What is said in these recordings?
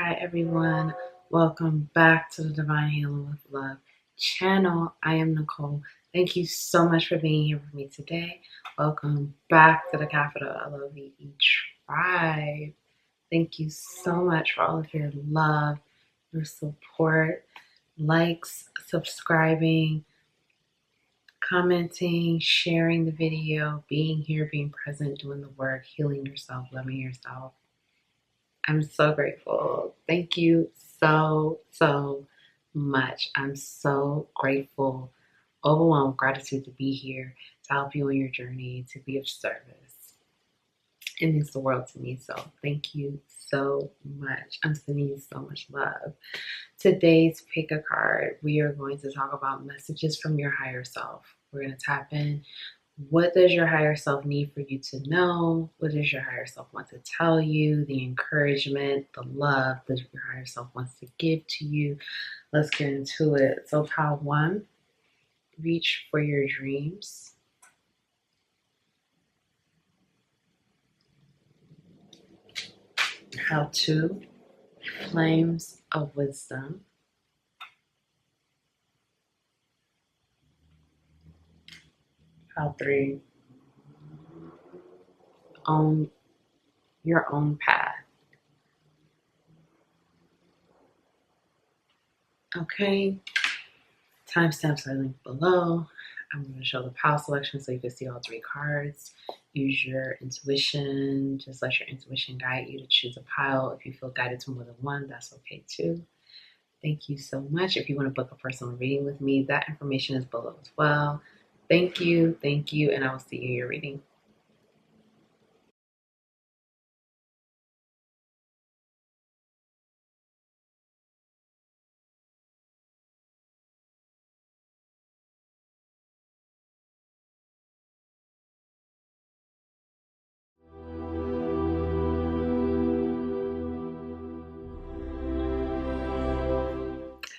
Hi everyone, welcome back to the Divine Healing with Love channel. I am Nicole. Thank you so much for being here with me today. Welcome back to the capital LOVE tribe. Thank you so much for all of your love, your support, likes, subscribing, commenting, sharing the video, being here, being present, doing the work, healing yourself, loving yourself. I'm so grateful. Thank you so much. I'm so grateful, overwhelmed gratitude to be here, to help you on your journey, to be of service. It means the world to me. So thank you so much. I'm sending you so much love. Today's pick a card. We are going to talk about messages from your higher self. We're going to tap in. What does your higher self need for you to know? What does your higher self want to tell you? The encouragement, the love that your higher self wants to give to you. Let's get into it. So pile 1, reach for your dreams. Pile 2, flames of wisdom. Pile 3, own your own path. Okay, timestamps are linked below. I'm going to show the pile selection so you can see all 3 cards. Use your intuition. Just let your intuition guide you to choose a pile. If you feel guided to more than one, that's okay too. Thank you so much. If you want to book a personal reading with me, that information is below as well. Thank you, and I will see you in your reading.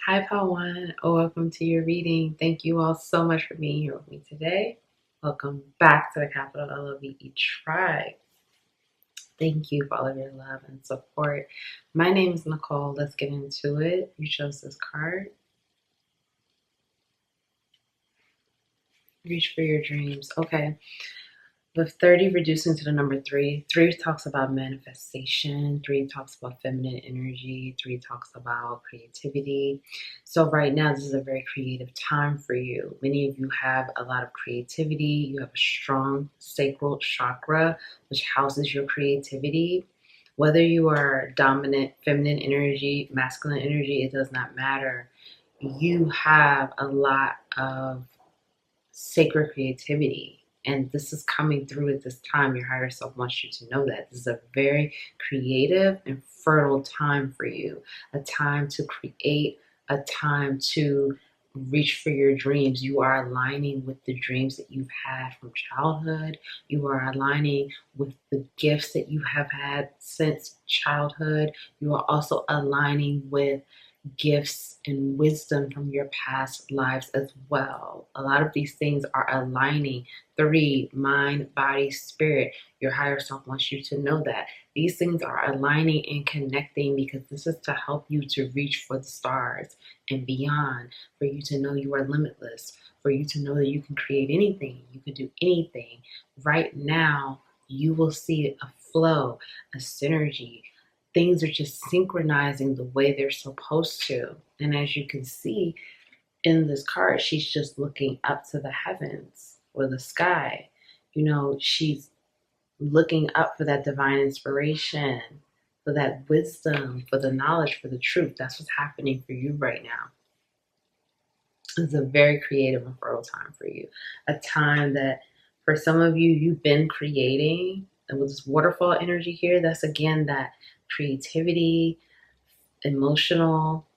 Hi, Pile 1. Welcome to your reading. Thank you all so much for being here with me today. Welcome back to the capital LOVE tribe. Thank you for all of your love and support. My name is Nicole. Let's get into it. You chose this card. Reach for your dreams. Okay. With 30 reducing to the number 3, 3 talks about manifestation, 3 talks about feminine energy, 3 talks about creativity. So right now, this is a very creative time for you. Many of you have a lot of creativity. You have a strong sacral chakra, which houses your creativity. Whether you are dominant, feminine energy, masculine energy, it does not matter. You have a lot of sacred creativity. And this is coming through at this time. Your higher self wants you to know that. This is a very creative and fertile time for you. A time to create, a time to reach for your dreams. You are aligning with the dreams that you've had from childhood. You are aligning with the gifts that you have had since childhood. You are also aligning with gifts and wisdom from your past lives as well. A lot of these things are aligning. 3, mind, body, spirit. Your higher self wants you to know that. These things are aligning and connecting because this is to help you to reach for the stars and beyond, for you to know you are limitless, for you to know that you can create anything, you can do anything. Right now, you will see a flow, a synergy. Things are just synchronizing the way they're supposed to. And as you can see in this card, she's just looking up to the heavens or the sky. You know, she's looking up for that divine inspiration, for that wisdom, for the knowledge, for the truth. That's what's happening for you right now. It's a very creative and fertile time for you. A time that for some of you, you've been creating. And with this waterfall energy here, that's again that creativity, emotional.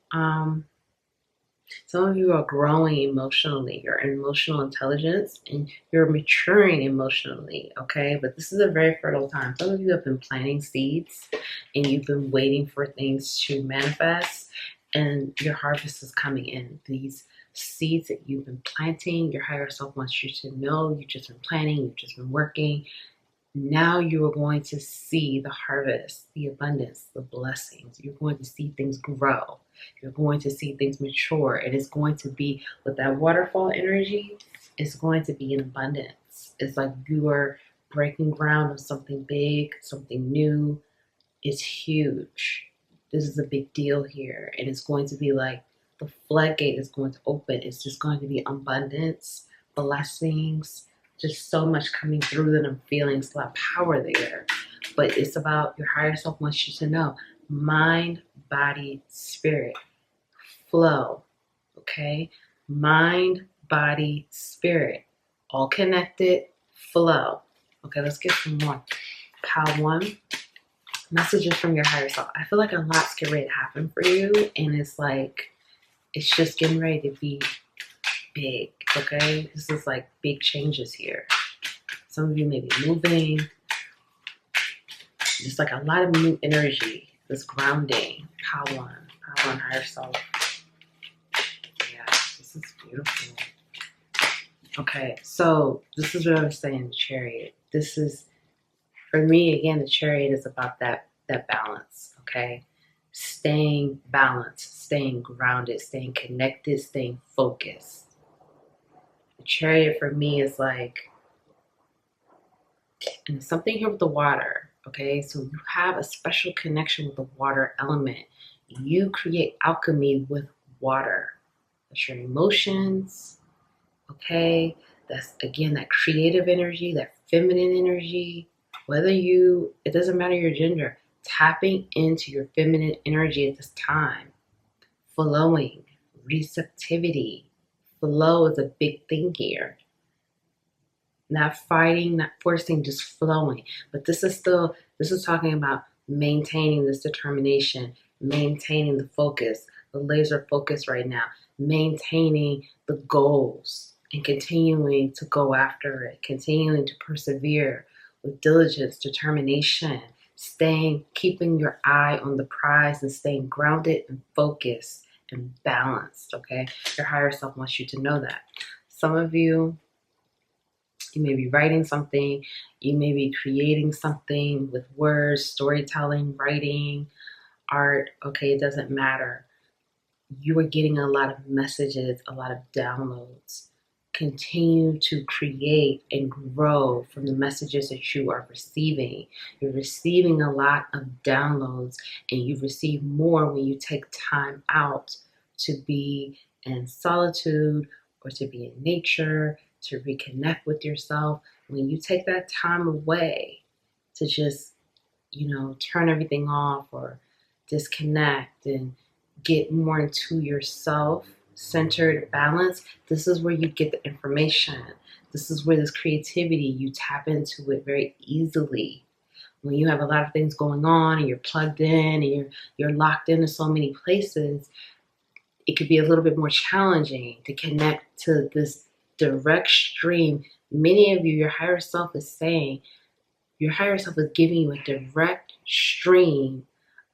Some of you are growing emotionally, your emotional intelligence, and you're maturing emotionally, okay? But this is a very fertile time. Some of you have been planting seeds and you've been waiting for things to manifest, and your harvest is coming in. These seeds that you've been planting, your higher self wants you to know you've just been planting, you've just been working. Now you are going to see the harvest, the abundance, the blessings. You're going to see things grow. You're going to see things mature. And it's going to be, with that waterfall energy, it's going to be in abundance. It's like you are breaking ground on something big, something new. It's huge. This is a big deal here. And it's going to be like the floodgate is going to open. It's just going to be abundance, blessings, just so much coming through that I'm feeling. It's a lot of power there. But it's about your higher self wants you to know mind, body, spirit, flow. Okay? Mind, body, spirit, all connected, flow. Okay, let's get some more. Pile 1. Messages from your higher self. I feel like a lot's getting ready to happen for you, and it's like it's just getting ready to be big. Okay, this is like big changes here. Some of you may be moving. Just like a lot of new energy. This grounding. Power 1. Power 1 higher self. Yeah, this is beautiful. Okay, so this is what I was saying. The Chariot. This is. For me, again, the Chariot is about that balance, okay? Staying balanced, staying grounded, staying connected, staying focused. The Chariot for me is like, and something here with the water, okay? So you have a special connection with the water element. You create alchemy with water. That's your emotions, okay? That's, again, that creative energy, that feminine energy. It doesn't matter your gender, tapping into your feminine energy at this time, flowing, receptivity. Flow is a big thing here. Not fighting, not forcing, just flowing. But this is talking about maintaining this determination, maintaining the focus, the laser focus right now, maintaining the goals and continuing to go after it, continuing to persevere with diligence, determination, keeping your eye on the prize and staying grounded and focused and balanced, okay? Your higher self wants you to know that. Some of you may be writing something, you may be creating something with words, storytelling, writing, art, okay, it doesn't matter. You are getting a lot of messages, a lot of downloads. Continue to create and grow from the messages that you are receiving. You're receiving a lot of downloads, and you receive more when you take time out to be in solitude or to be in nature, to reconnect with yourself. When you take that time away to just, turn everything off or disconnect and get more into yourself, centered balance, this is where you get the information. This is where this creativity, you tap into it very easily. When you have a lot of things going on and you're plugged in and you're locked into so many places, it could be a little bit more challenging to connect to this direct stream. Many of you, your higher self is saying, your higher self is giving you a direct stream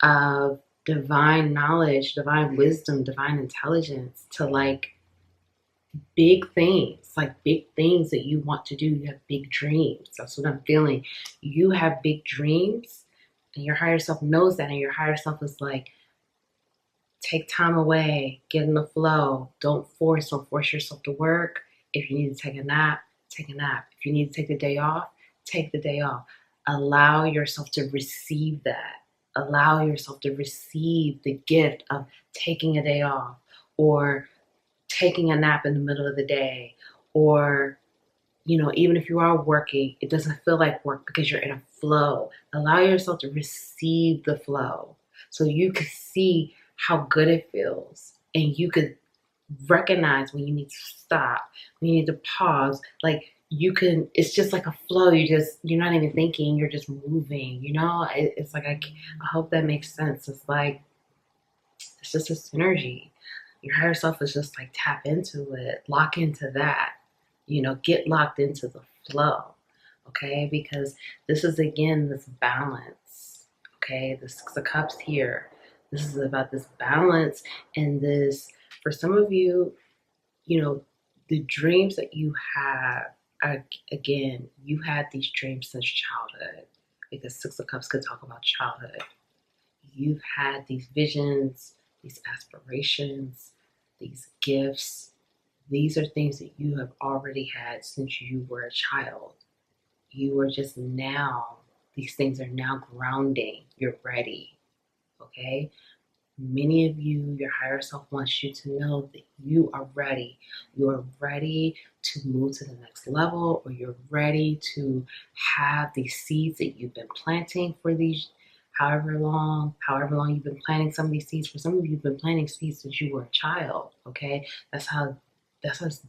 of divine knowledge, divine wisdom, divine intelligence to like big things that you want to do. You have big dreams. That's what I'm feeling. You have big dreams, and your higher self knows that, and your higher self is like, take time away, get in the flow. Don't force yourself to work. If you need to take a nap, take a nap. If you need to take the day off, take the day off. Allow yourself to receive that. Allow yourself to receive the gift of taking a day off, or taking a nap in the middle of the day, or, even if you are working, it doesn't feel like work because you're in a flow. Allow yourself to receive the flow so you can see how good it feels, and you could recognize when you need to stop, when you need to pause. Like, it's just like a flow. You're not even thinking, you're just moving, it's like, I hope that makes sense. It's like, it's just a synergy. Your higher self is just like, tap into it, lock into that, get locked into the flow, okay? Because this is, again, this balance, okay? The Six of Cups here. This is about this balance, and this, for some of you, the dreams that you have, again, you had these dreams since childhood, because Six of Cups could talk about childhood. You've had these visions, these aspirations, these gifts. These are things that you have already had since you were a child. You are just now, these things are now grounding. You're ready, okay? Many of you, your higher self wants you to know that you are ready. You are ready to move to the next level, or you're ready to have these seeds that you've been planting for these however long you've been planting some of these seeds. For some of you, you've been planting seeds since you were a child, okay? That's how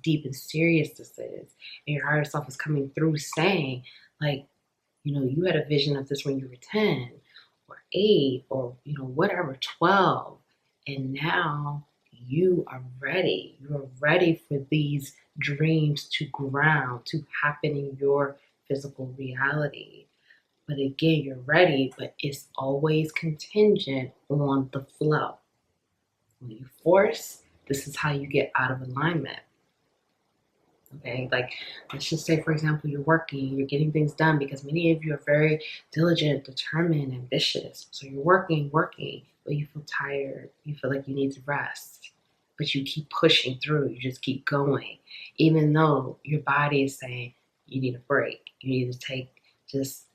deep and serious this is. And your higher self is coming through saying, like, you had a vision of this when you were 10 or 8 or, whatever, 12. And now you are ready. You are ready for these dreams to ground, to happen in your physical reality. But again, you're ready, but it's always contingent on the flow. When you force, this is how you get out of alignment. Okay, like let's just say, for example, you're working, you're getting things done because many of you are very diligent, determined, ambitious. So you're working, but you feel tired. You feel like you need to rest, but you keep pushing through. You just keep going, even though your body is saying you need a break. You need to take just,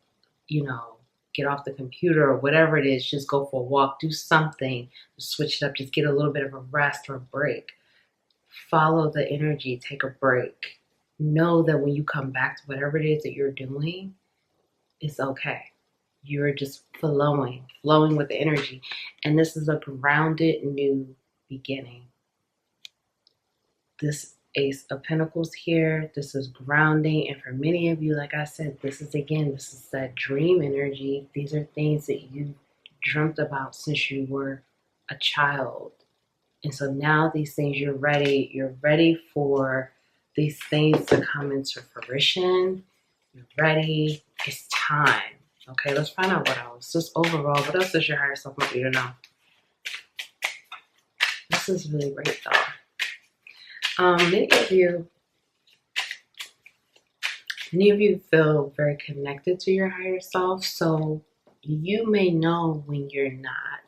get off the computer or whatever it is. Just go for a walk, do something, switch it up, just get a little bit of a rest or a break. Follow the energy, take a break. Know that when you come back to whatever it is that you're doing, it's okay. You're just flowing with the energy. And this is a grounded new beginning. This Ace of Pentacles here, this is grounding. And for many of you, like I said, this is that dream energy. These are things that you dreamt about since you were a child. And so now these things, you're ready for these things to come into fruition. You're ready. It's time. Okay, let's find out what else. Just overall, what else does your higher self want you to know? This is really great though. Many of you feel very connected to your higher self. So you may know when you're not.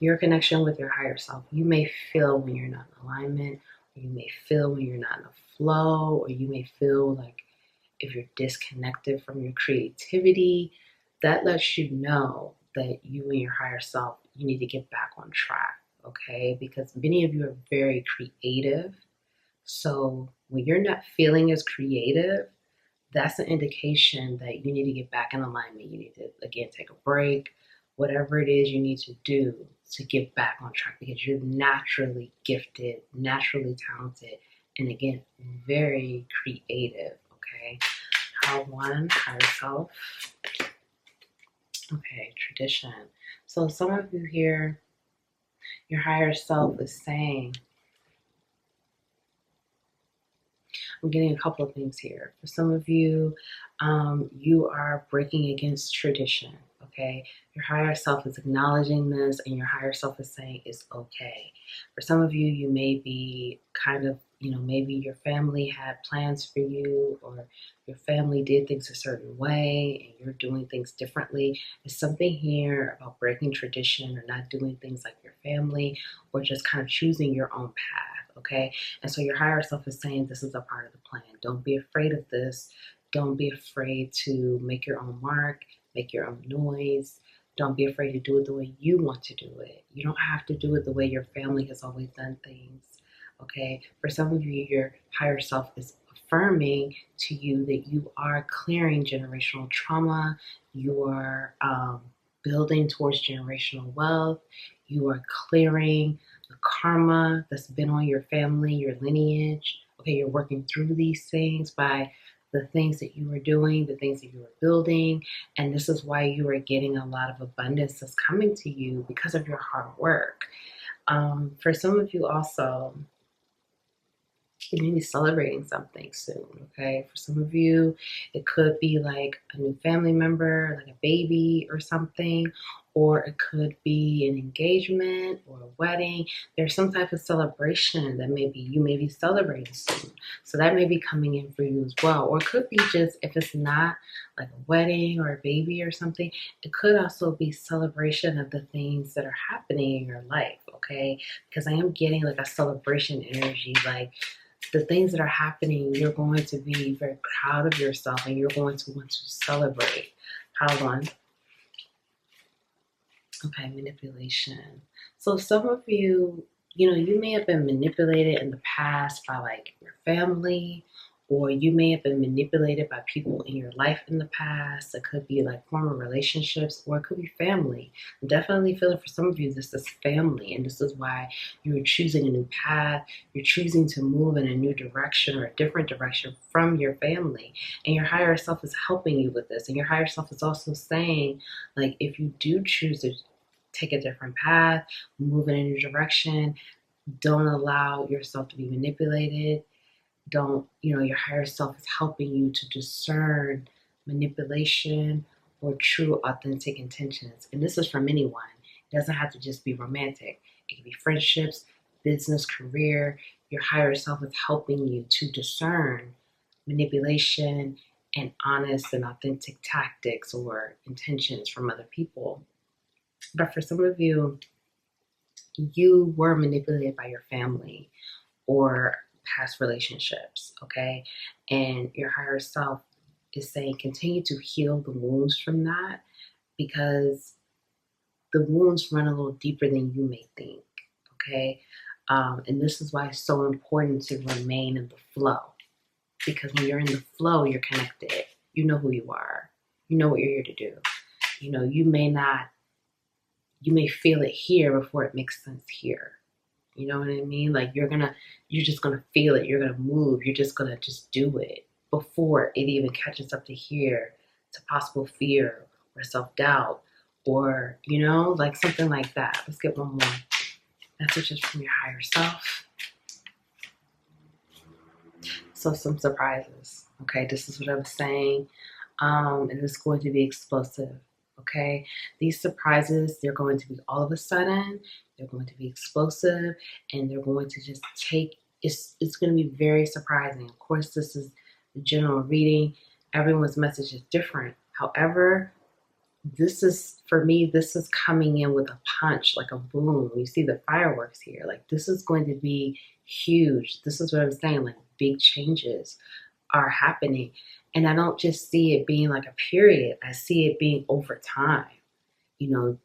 Your connection with your higher self. You may feel when you're not in alignment, or you may feel when you're not in a flow, or you may feel like if you're disconnected from your creativity. That lets you know that you and your higher self, you need to get back on track, okay? Because many of you are very creative. So when you're not feeling as creative, that's an indication that you need to get back in alignment. You need to, again, take a break, whatever it is you need to do to get back on track, because you're naturally gifted, naturally talented, and again, very creative, okay? Higher self. Okay, tradition. So some of you here, your higher self is saying, I'm getting a couple of things here. For some of you, you are breaking against tradition, okay? Your higher self is acknowledging this, and your higher self is saying it's okay. For some of you, you may be kind of, maybe your family had plans for you, or your family did things a certain way, and you're doing things differently. There's something here about breaking tradition, or not doing things like your family, or just kind of choosing your own path, okay? And so your higher self is saying this is a part of the plan. Don't be afraid of this. Don't be afraid to make your own mark, make your own noise. Don't be afraid to do it the way you want to do it. You don't have to do it the way your family has always done things, okay? For some of you, your higher self is affirming to you that you are clearing generational trauma. You are building towards generational wealth. You are clearing the karma that's been on your family, your lineage. Okay, you're working through these things by the things that you were doing, the things that you were building. And this is why you are getting a lot of abundance that's coming to you because of your hard work. For some of you also, you may be celebrating something soon, okay? For some of you, it could be like a new family member, like a baby or something, or it could be an engagement or a wedding. There's some type of celebration that maybe you may be celebrating soon. So that may be coming in for you as well. Or it could be just, if it's not like a wedding or a baby or something, it could also be celebration of the things that are happening in your life, okay? Because I am getting like a celebration energy, like the things that are happening, you're going to be very proud of yourself and you're going to want to celebrate. Pile one. Okay, manipulation. So some of you, you may have been manipulated in the past by like your family, or you may have been manipulated by people in your life in the past. It could be like former relationships, or it could be family. I'm definitely feeling for some of you, this is family, and this is why you're choosing a new path. You're choosing to move in a new direction or a different direction from your family. And your higher self is helping you with this. And your higher self is also saying, like, if you do choose to take a different path, move in a new direction, don't allow yourself to be manipulated. Don't, your higher self is helping you to discern manipulation or true authentic intentions. And this is from anyone. It doesn't have to just be romantic. It can be friendships, business, career. Your higher self is helping you to discern manipulation and honest and authentic tactics or intentions from other people. But for some of you, you were manipulated by your family or past relationships, okay? And your higher self is saying continue to heal the wounds from that, because the wounds run a little deeper than you may think, okay? And this is why it's so important to remain in the flow, because when you're in the flow, you're connected. You know who you are. You know what you're here to do. You may feel it here before it makes sense here. You know what I mean? Like you're just gonna feel it. You're gonna move. You're just gonna just do it before it even catches up to here, to possible fear or self-doubt, or like something like that. Let's get one more. Messages from your higher self. So some surprises. Okay, this is what I was saying. And it's going to be explosive. Okay, these surprises, they're going to be all of a sudden, they're going to be explosive, and they're going to just it's going to be very surprising. Of course, this is the general reading. Everyone's message is different. However, for me, this is coming in with a punch, like a boom. You see the fireworks here. Like this is going to be huge. This is what I'm saying, like big changes are happening. And I don't just see it being like a period. I see it being over time. You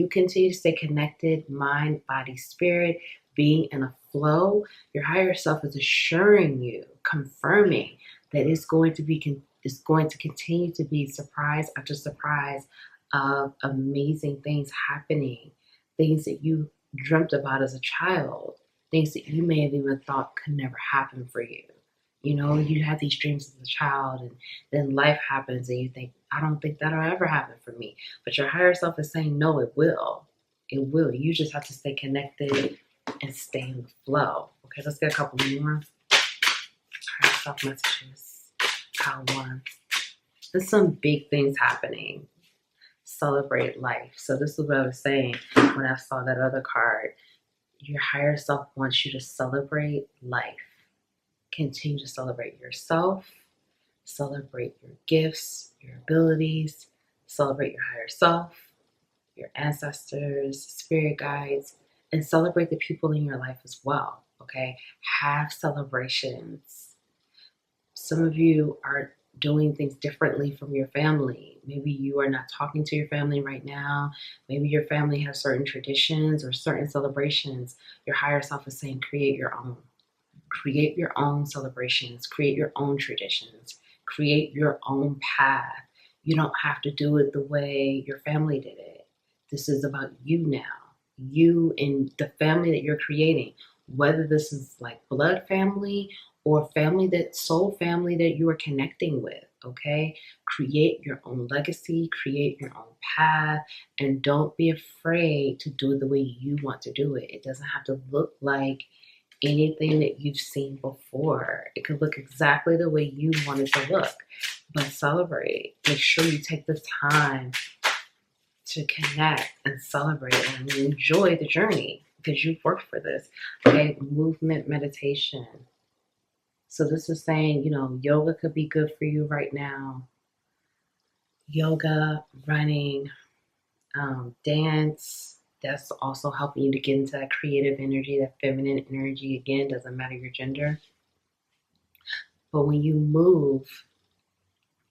continue to stay connected, mind, body, spirit, being in a flow. Your higher self is assuring you, confirming that it's going to continue to be surprise after surprise of amazing things happening, things that you dreamt about as a child, things that you may have even thought could never happen for you. You have these dreams as a child, and then life happens and you think, I don't think that'll ever happen for me. But your higher self is saying, no, it will. It will. You just have to stay connected and stay in the flow. Okay, let's get a couple more. Higher self messages. Pile one. There's some big things happening. Celebrate life. So this is what I was saying when I saw that other card. Your higher self wants you to celebrate life. Continue to celebrate yourself, celebrate your gifts, your abilities, celebrate your higher self, your ancestors, spirit guides, and celebrate the people in your life as well, okay? Have celebrations. Some of you are doing things differently from your family. Maybe you are not talking to your family right now. Maybe your family has certain traditions or certain celebrations. Your higher self is saying create your own. Create your own celebrations, create your own traditions, create your own path. You don't have to do it the way your family did it. This is about you now, you and the family that you're creating, whether this is like blood family or soul family that you are connecting with, okay? Create your own legacy, create your own path, and don't be afraid to do it the way you want to do it. It doesn't have to look like anything that you've seen before. It could look exactly the way you want it to look, but celebrate. Make sure you take the time to connect and celebrate and enjoy the journey because you've worked for this. Okay, movement, meditation. So this is saying, yoga could be good for you right now. Yoga, running, dance. That's also helping you to get into that creative energy, that feminine energy. Again, doesn't matter your gender. But when you move,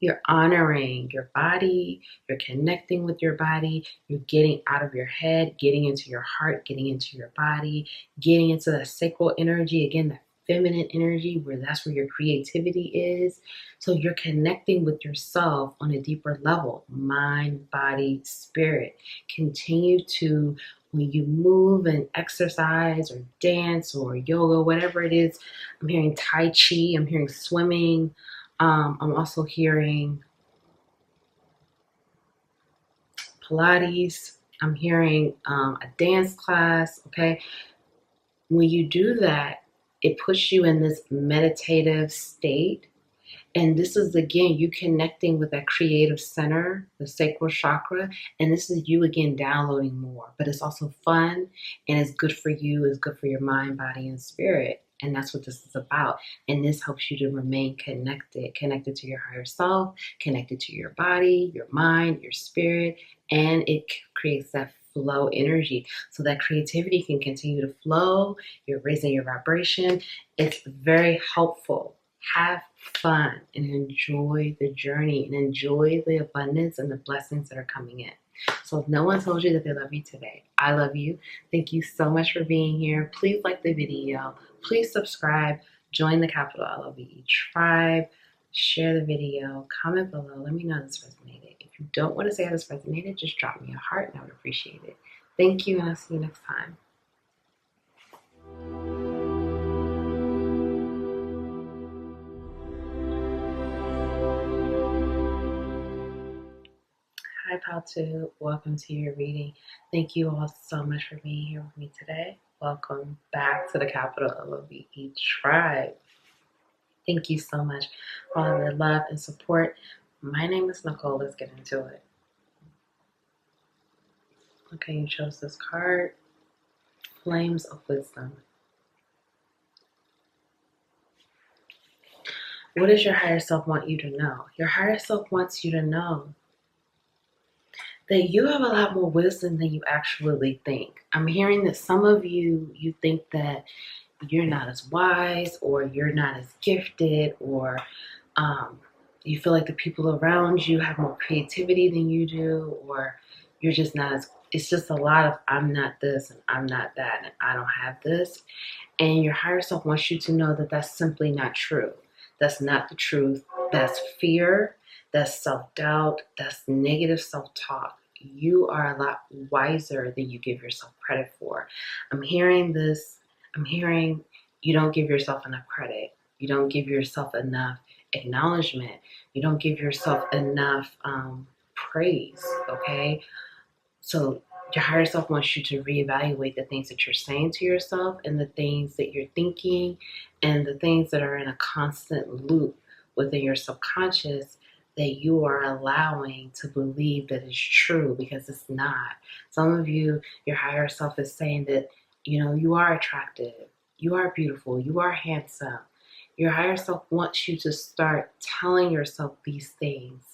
you're honoring your body, you're connecting with your body, you're getting out of your head, getting into your heart, getting into your body, getting into that sacral energy, again, that feminine energy, where that's where your creativity is. So you're connecting with yourself on a deeper level, mind, body, spirit. Continue to, when you move and exercise or dance or yoga, whatever it is, I'm hearing Tai Chi, I'm hearing swimming, I'm also hearing Pilates. I'm hearing a dance class. Okay. When you do that, it puts you in this meditative state. And this is, again, you connecting with that creative center, the sacral chakra. And this is you, again, downloading more. But it's also fun and it's good for you. It's good for your mind, body, and spirit. And that's what this is about. And this helps you to remain connected to your higher self, connected to your body, your mind, your spirit. And it creates that flow energy. So that creativity can continue to flow. You're raising your vibration. It's very helpful. Have fun and enjoy the journey and enjoy the abundance and the blessings that are coming in. So if no one told you that they love you today, I love you. Thank you so much for being here. Please like the video. Please subscribe. Join the Capital LOVE tribe. Share the video. Comment below. Let me know this resonated. If you don't want to say how this resonated, just drop me a heart and I would appreciate it. Thank you, and I'll see you next time. Hi, Pal2. Welcome to your reading. Thank you all so much for being here with me today. Welcome back to the Capital LOVE tribe. Thank you so much for all the love and support. My name is Nicole. Let's get into it. Okay, you chose this card, Flames of Wisdom. What does your higher self want you to know? Your higher self wants you to know that you have a lot more wisdom than you actually think. I'm hearing that some of you think that you're not as wise or you're not as gifted or you feel like the people around you have more creativity than you do, or you're just not as, it's just a lot of I'm not this and I'm not that and I don't have this. And your higher self wants you to know that that's simply not true. That's not the truth. That's fear. That's self-doubt. That's negative self-talk. You are a lot wiser than you give yourself credit for. I'm hearing this. I'm hearing you don't give yourself enough credit. You don't give yourself enough acknowledgement. You don't give yourself enough praise, okay? So your higher self wants you to reevaluate the things that you're saying to yourself and the things that you're thinking and the things that are in a constant loop within your subconscious that you are allowing to believe that is true, because it's not. Some of you, your higher self is saying that, you are attractive, you are beautiful, you are handsome. Your higher self wants you to start telling yourself these things,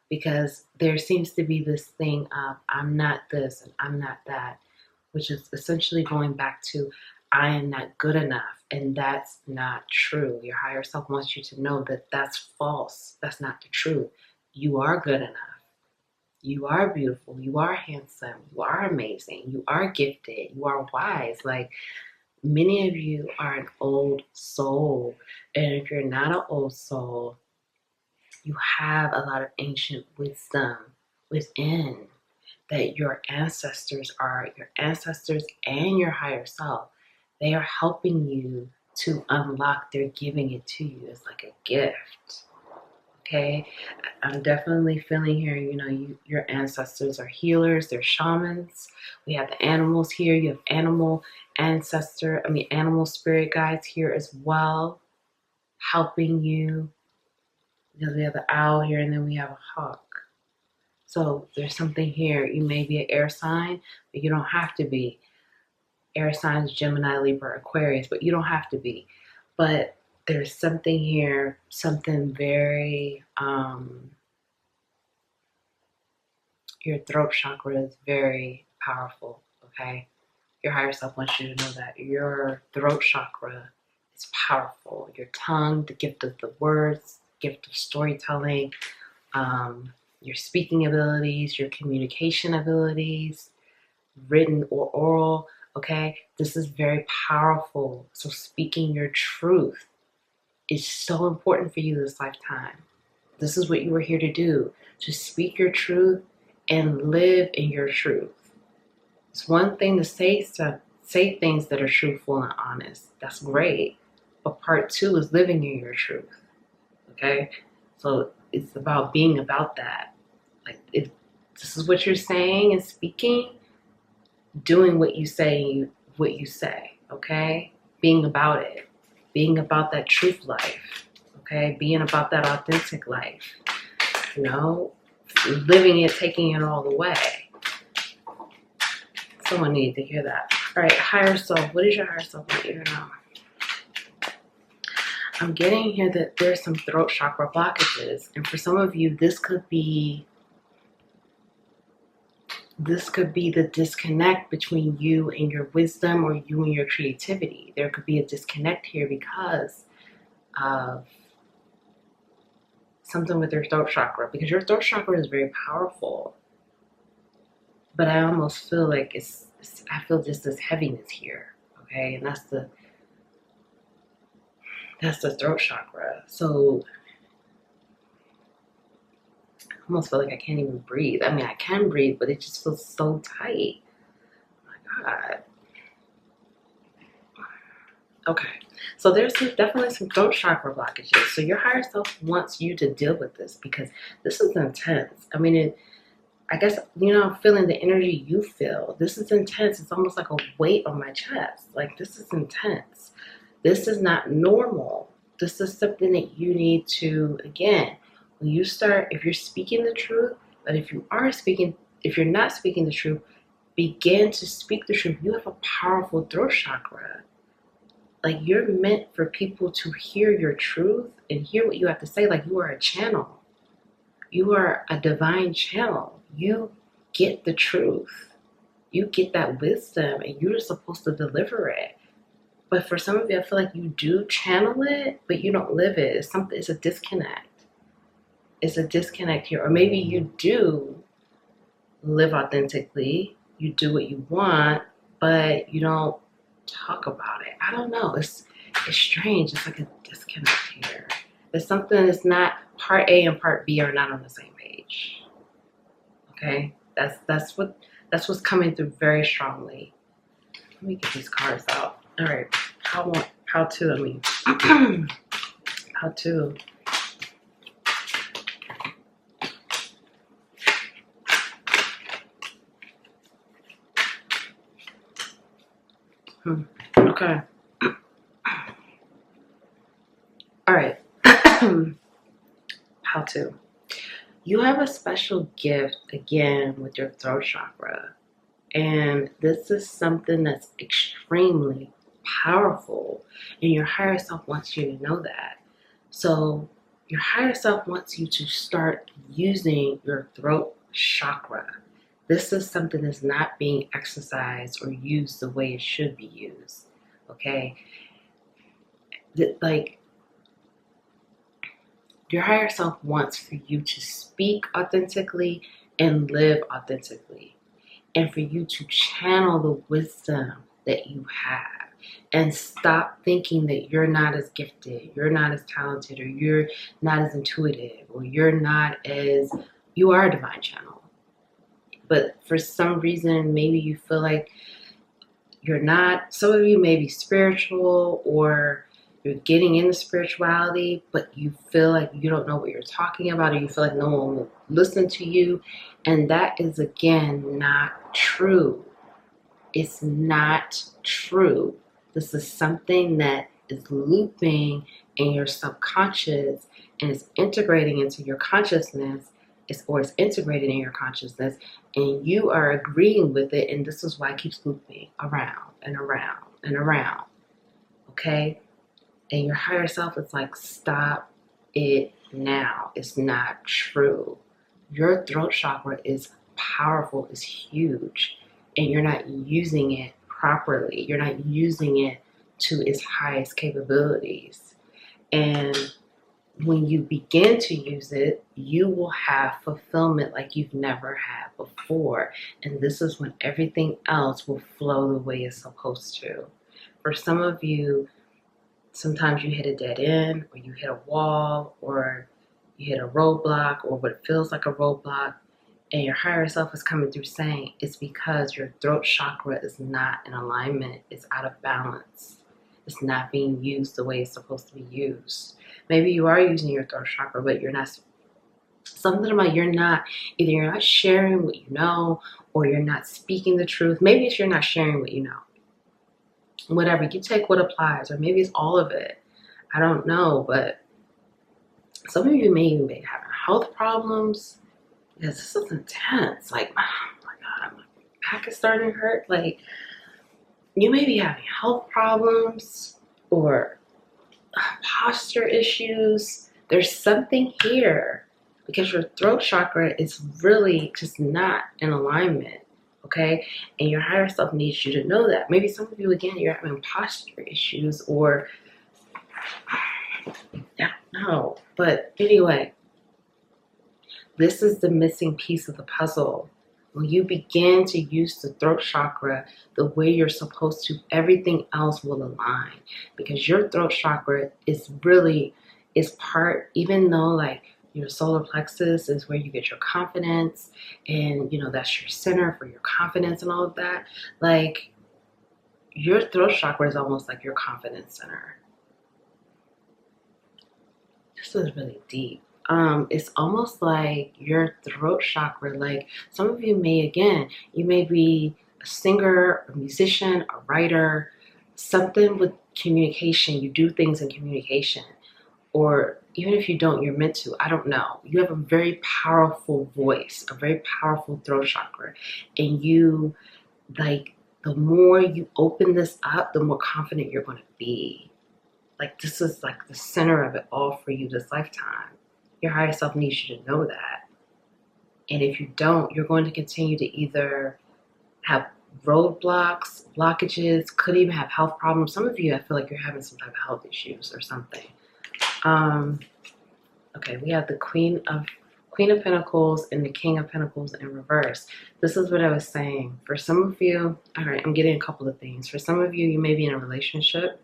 because there seems to be this thing of I'm not this and I'm not that, which is essentially going back to I am not good enough. And that's not true. Your higher self wants you to know that that's false. That's not the truth. You are good enough. You are beautiful. You are handsome. You are amazing. You are gifted. You are wise. Like, many of you are an old soul. And if you're not an old soul, you have a lot of ancient wisdom within that your ancestors and your higher self. They are helping you to unlock. They're giving it to you as like a gift. Okay, I'm definitely feeling here, you know, your ancestors are healers, they're shamans. We have the animals here. You have animal animal spirit guides here as well, helping you. Because we have the owl here and then we have a hawk. So there's something here. You may be an air sign, but you don't have to be. Air signs, Gemini, Libra, Aquarius, but you don't have to be. But there's something here, something very, your throat chakra is very powerful, okay? Your higher self wants you to know that. Your throat chakra is powerful. Your tongue, the gift of the words, gift of storytelling, your speaking abilities, your communication abilities, written or oral, okay? This is very powerful. So speaking your truth is so important for you this lifetime. This is what you were here to do, to speak your truth and live in your truth. It's one thing to say things that are truthful and honest. That's great. But part two is living in your truth. Okay? So it's about being about that. Like this is what you're saying and speaking, doing what you say, okay? Being about it. Being about that truth life. Okay? Being about that authentic life. You know? Living it, taking it all the way. Someone needs to hear that. All right, higher self. What does your higher self want you to know? I'm getting here that there's some throat chakra blockages. And for some of you, this could be the disconnect between you and your wisdom or you and your creativity. There could be a disconnect here because of something with your throat chakra. Because your throat chakra is very powerful. But I almost feel like I feel just this heaviness here, okay? And that's the throat chakra. So I almost feel like I can't even breathe. I mean, I can breathe, but it just feels so tight. Oh my God. Okay, so there's definitely some throat chakra blockages. So your higher self wants you to deal with this because this is intense. I mean, I guess, you know, I'm feeling the energy you feel. This is intense. It's almost like a weight on my chest. Like, this is intense. This is not normal. This is something that you need to, again, when you start, if you're speaking the truth, but if you're not speaking the truth, begin to speak the truth. You have a powerful throat chakra. Like, you're meant for people to hear your truth and hear what you have to say. Like, you are a channel. You are a divine channel. You get the truth. You get that wisdom and you're supposed to deliver it. But for some of you, I feel like you do channel it, but you don't live it. It's a disconnect. It's a disconnect here. Or maybe you do live authentically. You do what you want, but you don't talk about it. I don't know. It's strange. It's like a disconnect here. It's something that's not, part A and part B are not on the same page. Okay? That's what's coming through very strongly. Let me get these cards out. All right. How to, I mean, how to. Okay. All right. How to. You have a special gift, again, with your throat chakra. And this is something that's extremely powerful. And your higher self wants you to know that. So your higher self wants you to start using your throat chakra. This is something that's not being exercised or used the way it should be used. Okay? Like, your higher self wants for you to speak authentically and live authentically. And for you to channel the wisdom that you have. And stop thinking that you're not as gifted, you're not as talented, or you're not as intuitive, or you are a divine channel. But for some reason, maybe you feel like you're not. Some of you may be spiritual, or you're getting into spirituality, but you feel like you don't know what you're talking about, or you feel like no one will listen to you. And that is, again, not true. It's not true. This is something that is looping in your subconscious and is integrating into your consciousness, or it's integrated in your consciousness, and you are agreeing with it, and this is why it keeps looping around and around and around. Okay? And your higher self is like, stop it now. It's not true. Your throat chakra is powerful, is huge, and you're not using it properly. You're not using it to its highest capabilities. And when you begin to use it, you will have fulfillment like you've never had before. And this is when everything else will flow the way it's supposed to. For some of you, sometimes you hit a dead end, or you hit a wall, or you hit a roadblock, or what feels like a roadblock, and your higher self is coming through saying it's because your throat chakra is not in alignment. It's out of balance. It's not being used the way it's supposed to be used. Maybe you are using your throat chakra, but you're not. Something about either you're not sharing what you know, or you're not speaking the truth. Maybe it's you're not sharing what you know. Whatever, you take what applies, or maybe it's all of it. I don't know, but some of you may even be having health problems. Because this is intense. Like, oh my God, my back is starting to hurt. Like, you may be having health problems or posture issues. There's something here because your throat chakra is really just not in alignment. Okay, and your higher self needs you to know that. Maybe some of you, again, you're having posture issues, or I don't know. But anyway, this is the missing piece of the puzzle. When you begin to use the throat chakra the way you're supposed to, everything else will align. Because your throat chakra is part, even though like your solar plexus is where you get your confidence, and that's your center for your confidence and all of that. Like, your throat chakra is almost like your confidence center. This is really deep. It's almost like your throat chakra, like some of you may be a singer, a musician, a writer, something with communication. You do things in communication, or even if you don't, you're meant to. I don't know. You have a very powerful voice, a very powerful throat chakra, and you, like, the more you open this up, the more confident you're going to be. Like, this is like the center of it all for you this lifetime. Your higher self needs you to know that. And if you don't, you're going to continue to either have roadblocks, blockages, could even have health problems. Some of you, I feel like you're having some type of health issues or something. Okay, we have the Queen of Pentacles and the King of Pentacles in reverse. This is what I was saying. For some of you, all right, I'm getting a couple of things. For some of you, you may be in a relationship.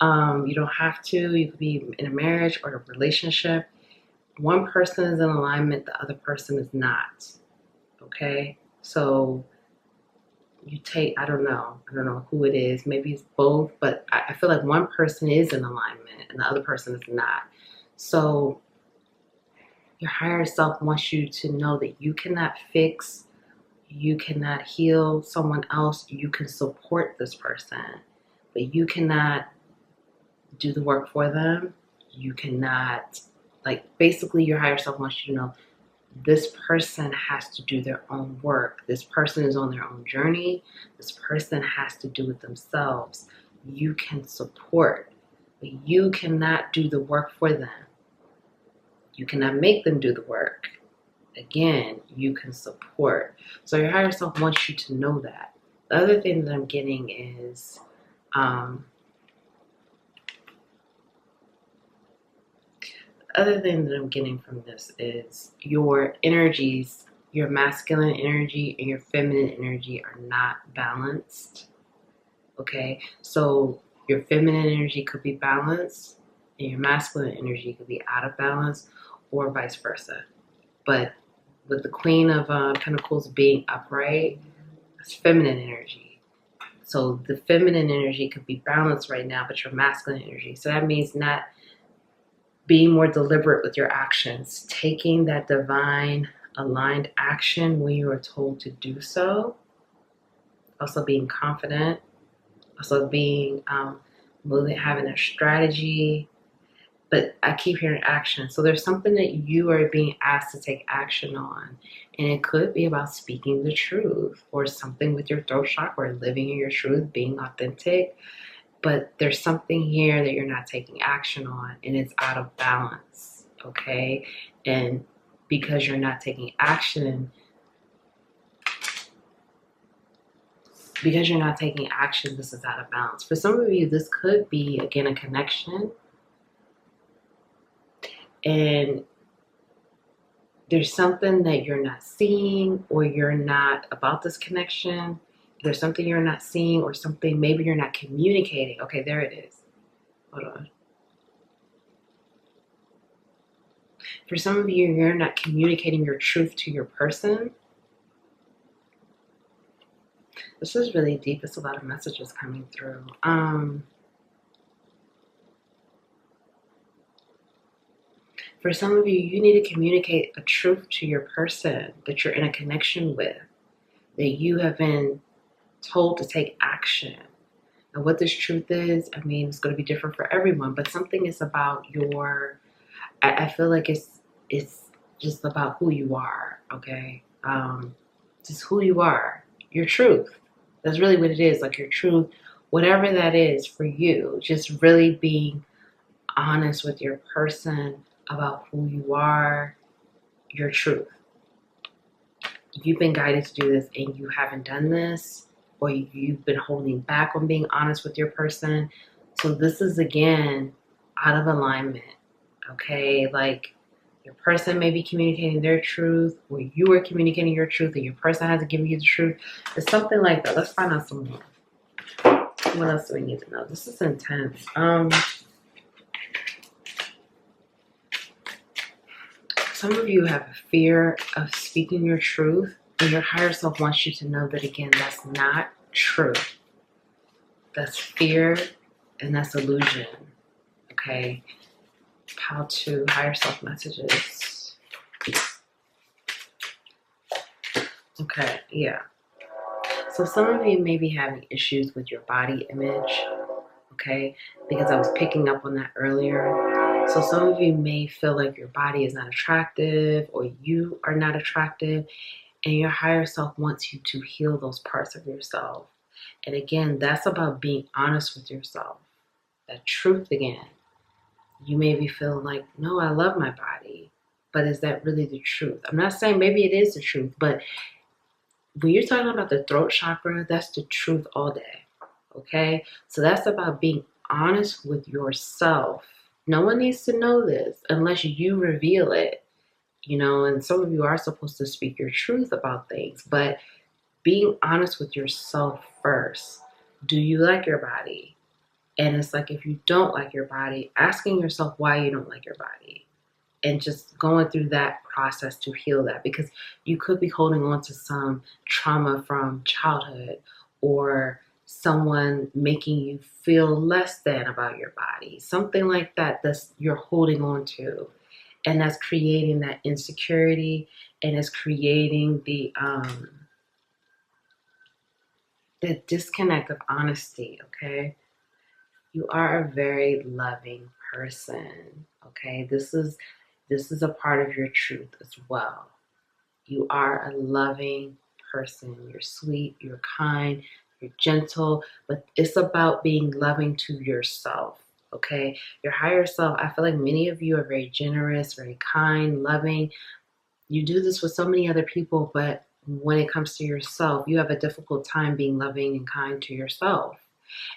You don't have to. You could be in a marriage or a relationship. One person is in alignment, the other person is not. Okay? So you take, I don't know who it is. Maybe it's both, but I feel like one person is in alignment and the other person is not. So your higher self wants you to know that you cannot fix, you cannot heal someone else. You can support this person, but you cannot do the work for them. You cannot, like, basically your higher self wants you to know this person has to do their own work. This person is on their own journey. This person has to do it themselves. You can support, but you cannot do the work for them. You cannot make them do the work. Again, you can support. So your higher self wants you to know that. The other thing that I'm getting is other thing that I'm getting from this is your energies, your masculine energy and your feminine energy are not balanced. Okay, so your feminine energy could be balanced and your masculine energy could be out of balance, or vice versa. But with the Queen of Pentacles being upright, it's feminine energy. So the feminine energy could be balanced right now, but your masculine energy. So that means not being more deliberate with your actions, taking that divine aligned action when you are told to do so. Also being confident, also being moving, having a strategy. But I keep hearing action. So there's something that you are being asked to take action on. And it could be about speaking the truth or something with your throat chakra, living in your truth, being authentic. But there's something here that you're not taking action on, and it's out of balance, okay? And because you're not taking action, this is out of balance. For some of you, this could be, again, a connection. And there's something that you're not seeing, or you're not about this connection. There's something you're not seeing, or something maybe you're not communicating. Okay, there it is. Hold on. For some of you, you're not communicating your truth to your person. This is really deep. It's a lot of messages coming through. For some of you, you need to communicate a truth to your person that you're in a connection with, that you have been told to take action. And what this truth is, I mean, it's going to be different for everyone, but something is about your, I feel like it's just about who you are, okay? Just who you are, your truth. That's really what it is, like your truth, whatever that is for you, just really being honest with your person about who you are, your truth. You've been guided to do this and you haven't done this, or you've been holding back on being honest with your person. So this is, again, out of alignment, okay? Like your person may be communicating their truth, or you are communicating your truth, and your person hasn't given you the truth. It's something like that. Let's find out some more. What else do we need to know? This is intense. Some of you have a fear of speaking your truth, and your higher self wants you to know that, again, that's not true. That's fear, and that's illusion, okay? How to higher self messages. Okay, yeah. So some of you may be having issues with your body image, okay? Because I was picking up on that earlier. So some of you may feel like your body is not attractive, or you are not attractive, and your higher self wants you to heal those parts of yourself. And again, that's about being honest with yourself. That truth again. You may be feeling like, no, I love my body, but is that really the truth? I'm not saying maybe it is the truth, but when you're talking about the throat chakra, that's the truth all day, okay? So that's about being honest with yourself. No one needs to know this unless you reveal it, you know, and some of you are supposed to speak your truth about things, but being honest with yourself first. Do you like your body? And it's like, if you don't like your body, asking yourself why you don't like your body, and just going through that process to heal that, because you could be holding on to some trauma from childhood, or someone making you feel less than about your body, something like that that's you're holding on to, and that's creating that insecurity, and it's creating the disconnect of honesty, okay? You are a very loving person, okay? This is a part of your truth as well. You are a loving person. You're sweet, you're kind, you're gentle, but it's about being loving to yourself, okay? Your higher self, I feel like many of you are very generous, very kind, loving. You do this with so many other people, but when it comes to yourself, you have a difficult time being loving and kind to yourself.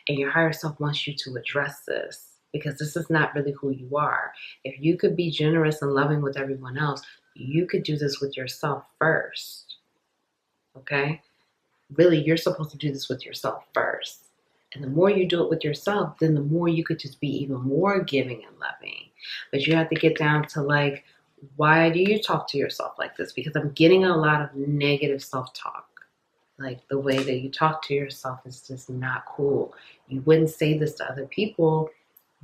And your higher self wants you to address this, because this is not really who you are. If you could be generous and loving with everyone else, you could do this with yourself first. Okay? Really, you're supposed to do this with yourself first. And the more you do it with yourself, then the more you could just be even more giving and loving. But you have to get down to, like, why do you talk to yourself like this? Because I'm getting a lot of negative self-talk. Like the way that you talk to yourself is just not cool. You wouldn't say this to other people.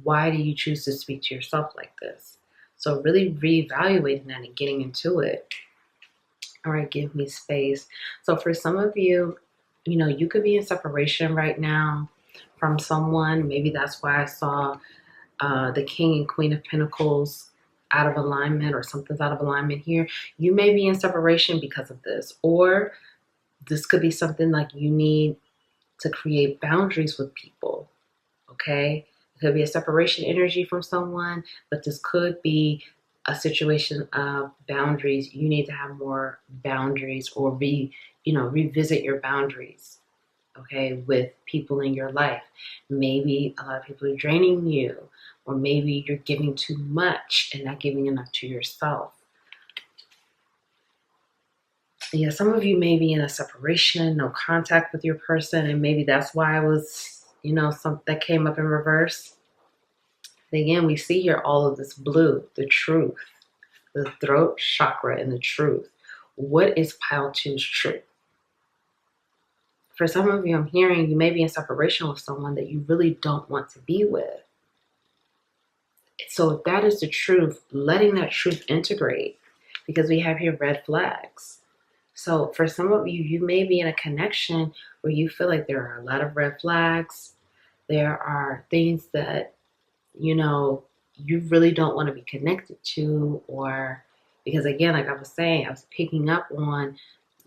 Why do you choose to speak to yourself like this? So really reevaluating that and getting into it. All right, give me space. So for some of you, you could be in separation right now from someone. Maybe that's why I saw the King and Queen of Pentacles out of alignment, or something's out of alignment here. You may be in separation because of this, or this could be something like you need to create boundaries with people, okay? It could be a separation energy from someone, but this could be a situation of boundaries. You need to have more boundaries, or revisit your boundaries, okay, with people in your life. Maybe a lot of people are draining you, or maybe you're giving too much and not giving enough to yourself. Yeah, some of you may be in a separation, no contact with your person, and maybe that's why it was, something that came up in reverse. Again, we see here all of this blue, the truth, the throat chakra, and the truth. What is pile two's truth? For some of you, I'm hearing you may be in separation with someone that you really don't want to be with. So if that is the truth, letting that truth integrate, because we have here red flags. So for some of you, you may be in a connection where you feel like there are a lot of red flags. There are things that, you really don't want to be connected to, or because again, like I was saying, I was picking up on,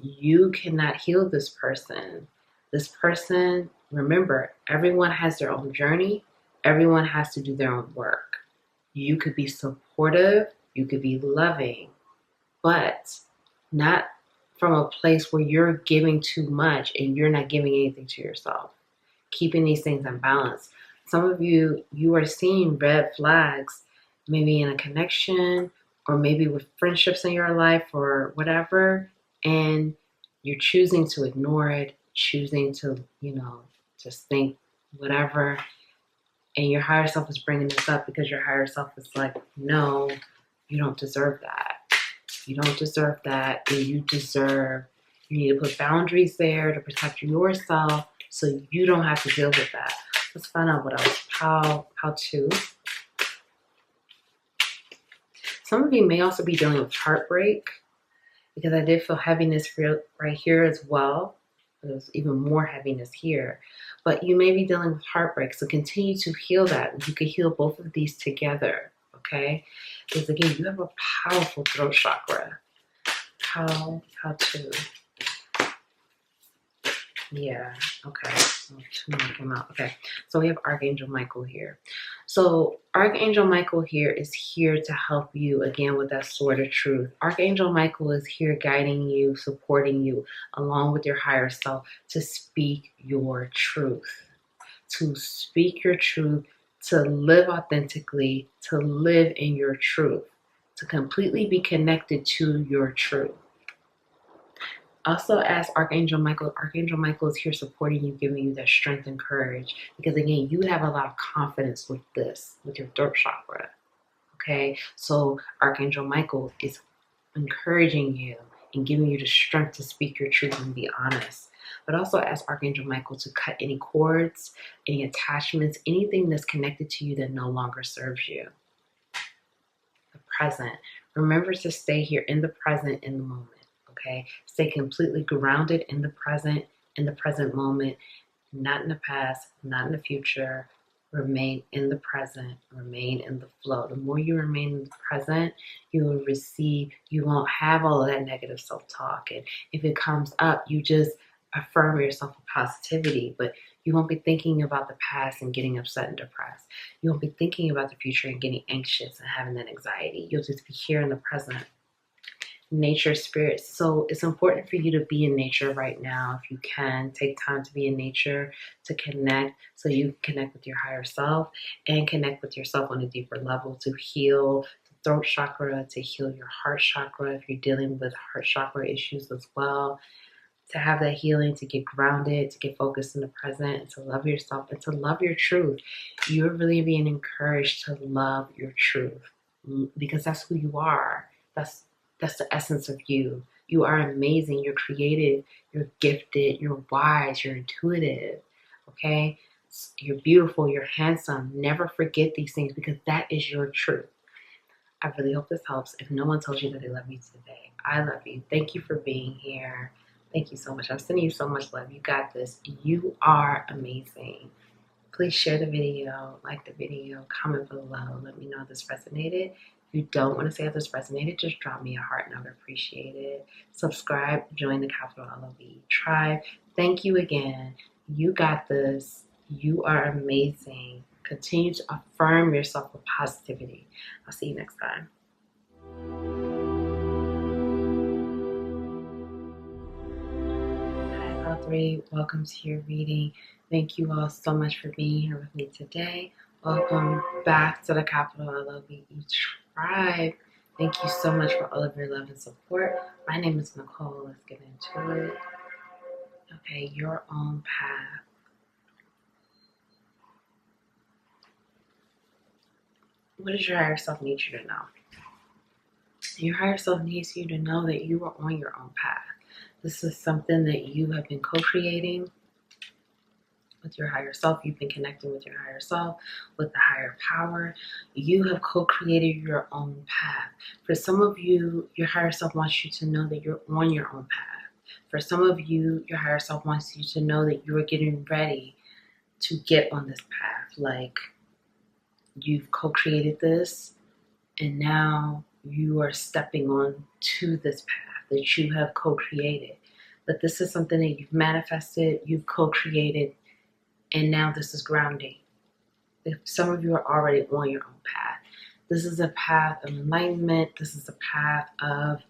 you cannot heal this person. This person, remember, everyone has their own journey. Everyone has to do their own work. You could be supportive, you could be loving, but not from a place where you're giving too much and you're not giving anything to yourself. Keeping these things in balance. Some of you are seeing red flags, maybe in a connection, or maybe with friendships in your life or whatever, and you're choosing to ignore it, choosing to, just think whatever. And your higher self is bringing this up because your higher self is like, no, you don't deserve that. You don't deserve that. And you need to put boundaries there to protect yourself so you don't have to deal with that. Let's find out what else. How to. Some of you may also be dealing with heartbreak, because I did feel heaviness right here as well. There's even more heaviness here. But you may be dealing with heartbreak, so continue to heal that. You can heal both of these together, okay? Because again, you have a powerful throat chakra. How to. Yeah, okay. So two more came out. Okay, so we have Archangel Michael here. So Archangel Michael here is here to help you, again, with that sword of truth. Archangel Michael is here guiding you, supporting you, along with your higher self, to speak your truth. To speak your truth, to live authentically, to live in your truth, to completely be connected to your truth. Also, as Archangel Michael is here supporting you, giving you that strength and courage. Because again, you have a lot of confidence with this, with your throat chakra. Okay, so Archangel Michael is encouraging you and giving you the strength to speak your truth and be honest. But also ask Archangel Michael to cut any cords, any attachments, anything that's connected to you that no longer serves you. The present. Remember to stay here in the present, in the moment. Okay, stay completely grounded in the present moment, not in the past, not in the future. Remain in the present, remain in the flow. The more you remain in the present, you will receive, you won't have all of that negative self-talk. And if it comes up, you just affirm yourself with positivity, but you won't be thinking about the past and getting upset and depressed. You won't be thinking about the future and getting anxious and having that anxiety. You'll just be here in the present. Nature, spirit. So it's important for you to be in nature right now. If you can, take time to be in nature, to connect, so you can connect with your higher self and connect with yourself on a deeper level, to heal the throat chakra, to heal your heart chakra if you're dealing with heart chakra issues as well, to have that healing, to get grounded, to get focused in the present, and to love yourself and to love your truth. You're really being encouraged to love your truth, because that's who you are. That's the essence of you. You are amazing. You're creative. You're gifted. You're wise. You're intuitive. Okay? You're beautiful. You're handsome. Never forget these things because that is your truth. I really hope this helps. If no one tells you that they love you today, I love you. Thank you for being here. Thank you so much. I'm sending you so much love. You got this. You are amazing. Please share the video, like the video, comment below. Let me know if this resonated. If you don't want to say if this resonated, just drop me a heart and I would appreciate it. Subscribe, join the Capital LOV tribe. Thank you again. You got this. You are amazing. Continue to affirm yourself with positivity. I'll see you next time. Hi, Pile 3. Welcome to your reading. Thank you all so much for being here with me today. Welcome back to the Capital LOV tribe. Thank you so much for all of your love and support. My name is Nicole. Let's get into it. Okay, your own path. What does your higher self need you to know? Your higher self needs you to know that you are on your own path. This is something that you have been co-creating with your higher self. You've been connecting with your higher self, with the higher power. You have co-created your own path. For some of you, your higher self wants you to know that you're on your own path. For some of you, your higher self wants you to know that you are getting ready to get on this path. Like, you've co-created this and now you are stepping on to this path that you have co-created. But this is something that you've manifested, you've co-created, and now this is grounding. If some of you are already on your own path. This is a path of enlightenment. This is a path of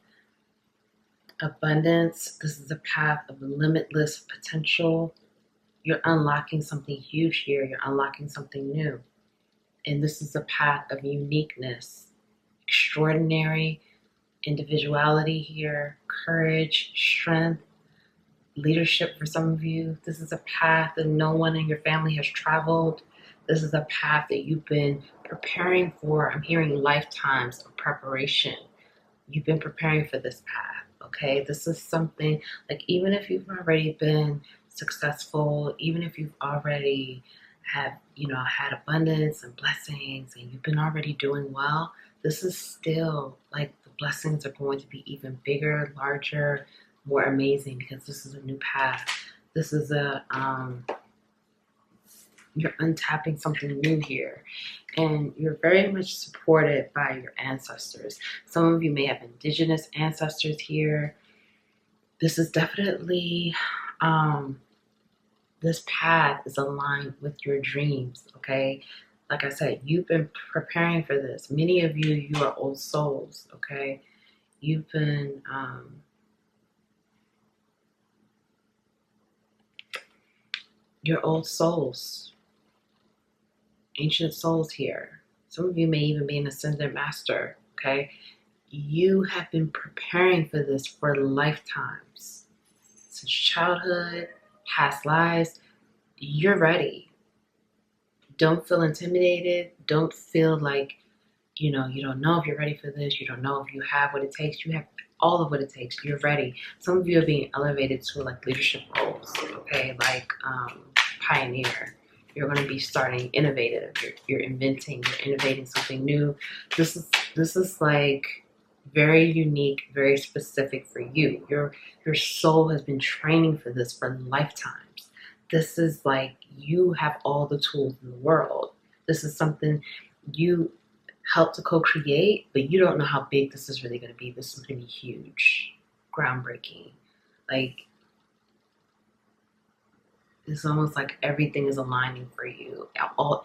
abundance. This is a path of limitless potential. You're unlocking something huge here. You're unlocking something new. And this is a path of uniqueness, extraordinary individuality here, courage, strength, leadership for some of you. This is a path that no one in your family has traveled. This is a path that you've been preparing for. I'm hearing lifetimes of preparation. You've been preparing for this path, okay? This is something, like, even if you've already been successful, even if you've already had abundance and blessings and you've been already doing well, this is still, like, the blessings are going to be even bigger, larger, more amazing, because this is a new path. This is you're untapping something new here. And you're very much supported by your ancestors. Some of you may have indigenous ancestors here. This is definitely, this path is aligned with your dreams, okay? Like I said, you've been preparing for this. Many of you, you are old souls, okay? You've been, you're old souls, ancient souls here. Some of you may even be an ascended master, okay? You have been preparing for this for lifetimes. Since childhood, past lives, you're ready. Don't feel intimidated. Don't feel like, you don't know if you're ready for this. You don't know if you have what it takes. You have all of what it takes. You're ready. Some of you are being elevated to, like, leadership roles, okay? Like, pioneer. You're going to be starting innovative. You're inventing. You're innovating something new. This is like very unique, very specific for you. Your soul has been training for this for lifetimes. This is like, you have all the tools in the world. This is something you helped to co-create, but you don't know how big this is really going to be. This is going to be huge, groundbreaking. Like, it's almost like everything is aligning for you.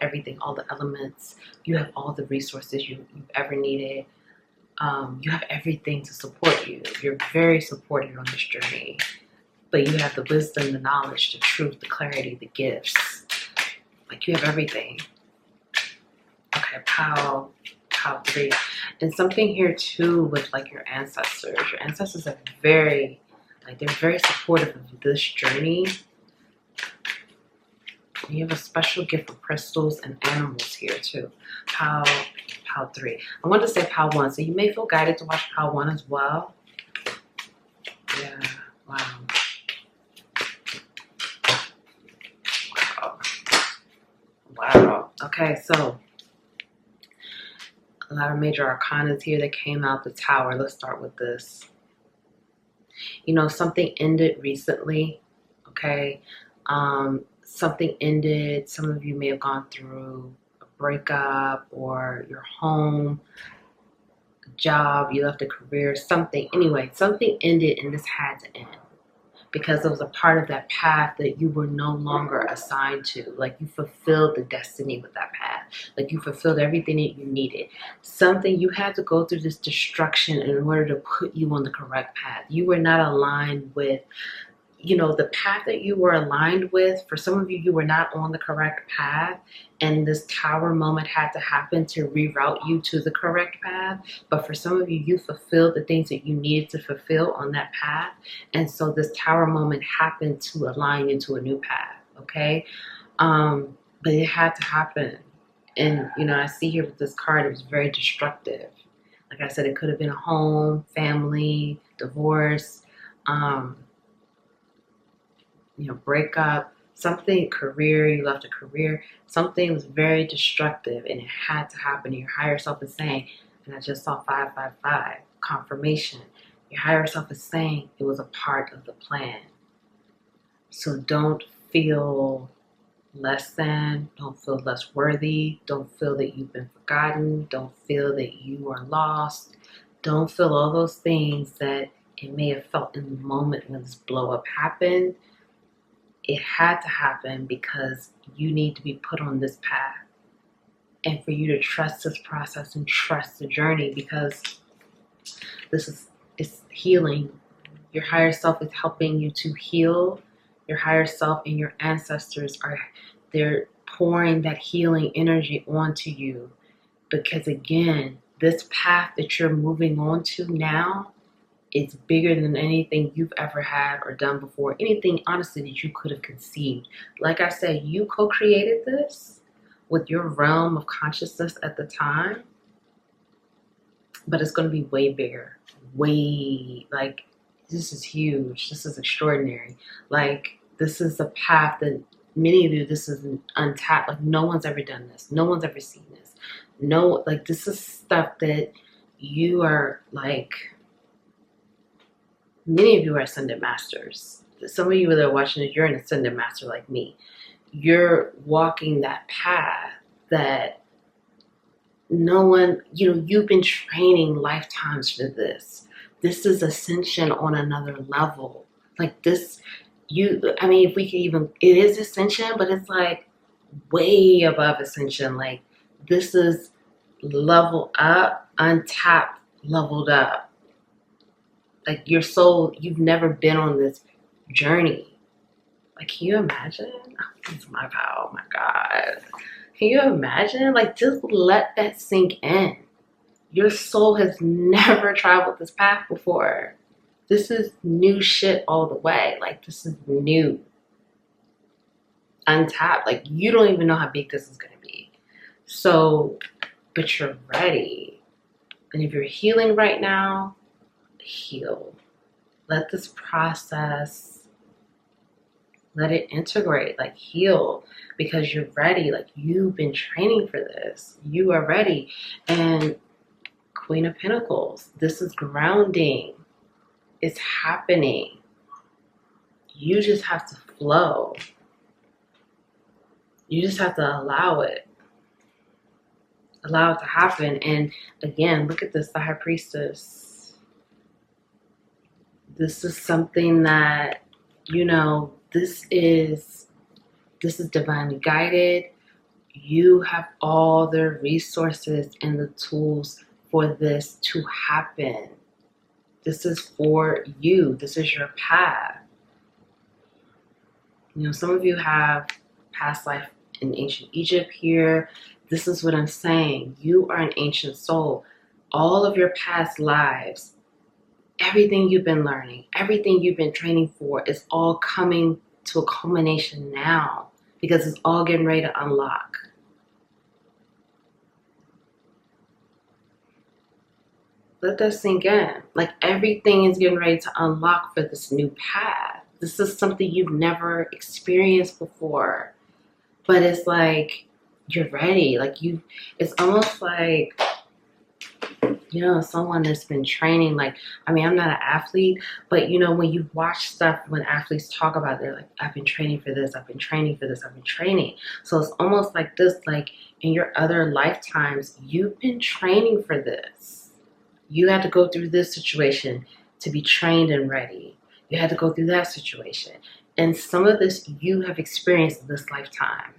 Everything, all the elements. You have all the resources you've ever needed. You have everything to support you. You're very supported on this journey. But you have the wisdom, the knowledge, the truth, the clarity, the gifts. Like, you have everything. Okay, Pile 3. And something here too with, like, your ancestors. Your ancestors are they're very supportive of this journey. You have a special gift for crystals and animals here too. Pile 3. I want to say Pile 1, so you may feel guided to watch Pile 1 as well. Yeah. Wow. Wow. Wow. Okay, so a lot of major arcanas here that came out. The Tower. Let's start with this. You know, something ended recently. Okay. Something ended. Some of you may have gone through a breakup, or your home, job, you left a career, something. Anyway, something ended, and this had to end because it was a part of that path that you were no longer assigned to. Like, you fulfilled the destiny with that path. Like, you fulfilled everything that you needed. Something, you had to go through this destruction in order to put you on the correct path. You were not aligned with, you know, the path that you were aligned with. For some of you, you were not on the correct path, and this Tower moment had to happen to reroute you to the correct path. But for some of you, you fulfilled the things that you needed to fulfill on that path, and so this Tower moment happened to align you to a new path. Okay. But it had to happen. And, you know, I see here with this card, it was very destructive. Like I said, it could have been a home, family, divorce, you know, breakup, something, career, you left a career, something was very destructive, and it had to happen. Your higher self is saying, and I just saw 555, confirmation. Your higher self is saying it was a part of the plan. So don't feel less than, don't feel less worthy, don't feel that you've been forgotten, don't feel that you are lost, don't feel all those things that it may have felt in the moment when this blow up happened. It had to happen because you need to be put on this path, and for you to trust this process and trust the journey, because it's healing. Your higher self is helping you to heal. Your higher self and your ancestors they're pouring that healing energy onto you, because again, this path that you're moving on to now, it's bigger than anything you've ever had or done before. Anything, honestly, that you could have conceived. Like I said, you co-created this with your realm of consciousness at the time, but it's going to be way bigger. Way, like, this is huge. This is extraordinary. Like, this is a path that many of you, this is an untapped. Like, no one's ever done this. No one's ever seen this. No, like, this is stuff that you are, like, many of you are ascended masters. Some of you that are watching it, you're an ascended master like me. You're walking that path that no one, you know, you've been training lifetimes for this. This is ascension on another level. Like this, I mean, if we could even, it is ascension, but it's like way above ascension. Like, this is level up, untapped, leveled up. Like, your soul, you've never been on this journey. Like, can you imagine? Oh my God. Can you imagine? Like, just let that sink in. Your soul has never traveled this path before. This is new shit all the way. Like, this is new. Untapped. Like, you don't even know how big this is going to be. So, but you're ready. And if you're healing right now, heal. Let this process, let it integrate, like, heal, because you're ready. Like, you've been training for this. You are ready. And Queen of Pentacles, this is grounding. It's happening. You just have to flow. You just have to allow it. Allow it to happen. And again, look at this, the High Priestess. This is something that, you know, this is divinely guided. You have all the resources and the tools for this to happen. This is for you. This is your path. You know, some of you have past life in ancient Egypt here. This is what I'm saying. You are an ancient soul. All of your past lives, everything you've been learning, everything you've been training for is all coming to a culmination now, because it's all getting ready to unlock. Let that sink in. Like, everything is getting ready to unlock for this new path. This is something you've never experienced before. But it's like, you're ready. Like, it's almost like, someone that's been training. Like, I mean, I'm not an athlete, but when you watch stuff, when athletes talk about it, they're like, I've been training for this, I've been training for this, I've been training. So it's almost like this, like in your other lifetimes, you've been training for this. You had to go through this situation to be trained and ready. You had to go through that situation. And some of this you have experienced this lifetime.